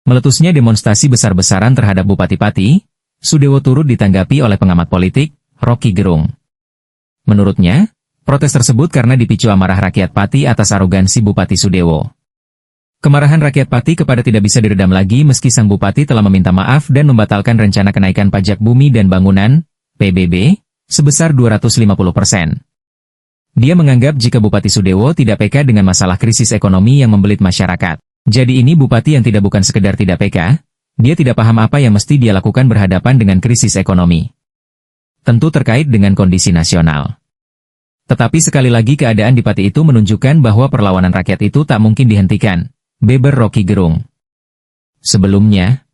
Meletusnya demonstrasi besar-besaran terhadap Bupati Pati, Sudewo turut ditanggapi oleh pengamat politik, Rocky Gerung. Menurutnya, protes tersebut karena dipicu amarah rakyat Pati atas arogansi Bupati Sudewo. Kemarahan rakyat Pati kepada tidak bisa diredam lagi meski sang Bupati telah meminta maaf dan membatalkan rencana kenaikan pajak bumi dan bangunan, PBB, sebesar 250%. Dia menganggap jika Bupati Sudewo tidak peka dengan masalah krisis ekonomi yang membelit masyarakat. Jadi ini Bupati yang bukan sekedar tidak peka, dia tidak paham apa yang mesti dia lakukan berhadapan dengan krisis ekonomi. Tentu terkait dengan kondisi nasional. Tetapi sekali lagi keadaan di Pati itu menunjukkan bahwa perlawanan rakyat itu tak mungkin dihentikan, beber Rocky Gerung. Sebelumnya,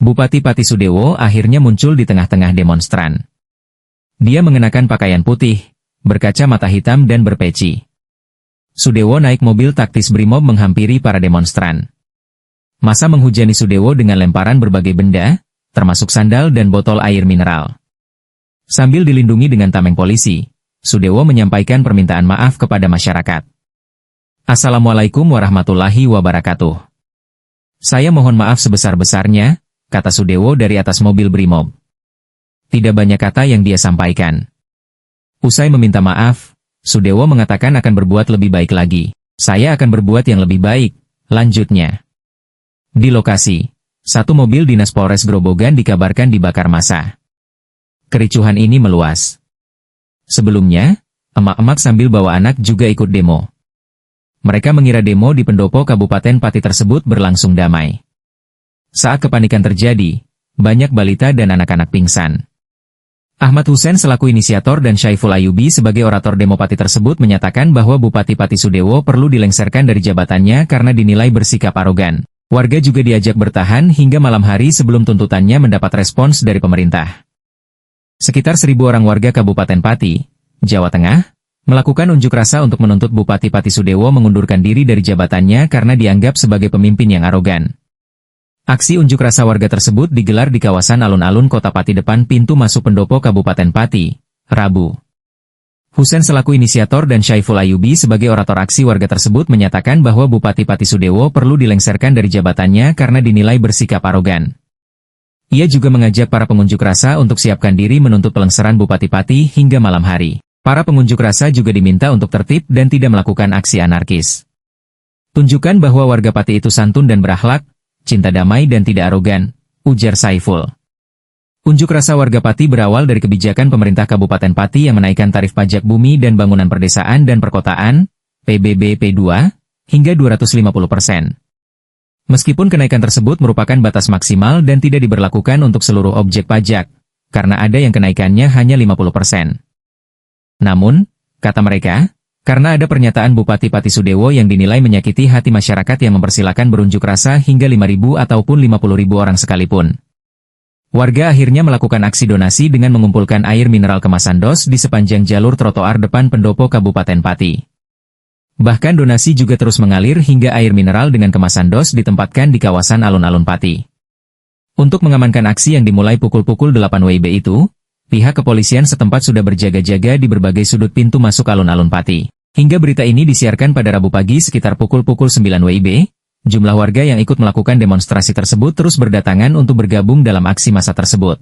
Bupati Pati Sudewo akhirnya muncul di tengah-tengah demonstran. Dia mengenakan pakaian putih, berkaca mata hitam dan berpeci. Sudewo naik mobil taktis Brimob menghampiri para demonstran. Massa menghujani Sudewo dengan lemparan berbagai benda, termasuk sandal dan botol air mineral. Sambil dilindungi dengan tameng polisi, Sudewo menyampaikan permintaan maaf kepada masyarakat. Assalamualaikum warahmatullahi wabarakatuh. Saya mohon maaf sebesar-besarnya, kata Sudewo dari atas mobil Brimob. Tidak banyak kata yang dia sampaikan. Usai meminta maaf, Sudewo mengatakan akan berbuat lebih baik lagi. Saya akan berbuat yang lebih baik, lanjutnya. Di lokasi, satu mobil dinas Polres Grobogan dikabarkan dibakar massa. Kericuhan ini meluas. Sebelumnya, emak-emak sambil bawa anak juga ikut demo. Mereka mengira demo di pendopo Kabupaten Pati tersebut berlangsung damai. Saat kepanikan terjadi, banyak balita dan anak-anak pingsan. Ahmad Hussein selaku inisiator dan Syaiful Ayubi sebagai orator demo Pati tersebut menyatakan bahwa Bupati Pati Sudewo perlu dilengserkan dari jabatannya karena dinilai bersikap arogan. Warga juga diajak bertahan hingga malam hari sebelum tuntutannya mendapat respons dari pemerintah. Sekitar 1.000 orang warga Kabupaten Pati, Jawa Tengah, melakukan unjuk rasa untuk menuntut Bupati Pati Sudewo mengundurkan diri dari jabatannya karena dianggap sebagai pemimpin yang arogan. Aksi unjuk rasa warga tersebut digelar di kawasan alun-alun Kota Pati depan pintu masuk pendopo Kabupaten Pati, Rabu. Hussein selaku inisiator dan Syaiful Ayubi sebagai orator aksi warga tersebut menyatakan bahwa Bupati Pati Sudewo perlu dilengserkan dari jabatannya karena dinilai bersikap arogan. Ia juga mengajak para pengunjuk rasa untuk siapkan diri menuntut pelengseran Bupati Pati hingga malam hari. Para pengunjuk rasa juga diminta untuk tertib dan tidak melakukan aksi anarkis. Tunjukkan bahwa warga Pati itu santun dan berakhlak, cinta damai dan tidak arogan, ujar Saiful. Unjuk rasa warga Pati berawal dari kebijakan pemerintah Kabupaten Pati yang menaikkan tarif pajak bumi dan bangunan perdesaan dan perkotaan, PBB P2, hingga 250%. Meskipun kenaikan tersebut merupakan batas maksimal dan tidak diberlakukan untuk seluruh objek pajak, karena ada yang kenaikannya hanya 50%. Namun, kata mereka, karena ada pernyataan Bupati Pati Sudewo yang dinilai menyakiti hati masyarakat yang mempersilahkan berunjuk rasa hingga 5.000 ataupun 50.000 orang sekalipun. Warga akhirnya melakukan aksi donasi dengan mengumpulkan air mineral kemasan dos di sepanjang jalur trotoar depan pendopo Kabupaten Pati. Bahkan donasi juga terus mengalir hingga air mineral dengan kemasan dos ditempatkan di kawasan alun-alun Pati. Untuk mengamankan aksi yang dimulai pukul-pukul 8 WIB itu, pihak kepolisian setempat sudah berjaga-jaga di berbagai sudut pintu masuk alun-alun Pati. Hingga berita ini disiarkan pada Rabu pagi sekitar pukul-pukul 9 WIB, jumlah warga yang ikut melakukan demonstrasi tersebut terus berdatangan untuk bergabung dalam aksi massa tersebut.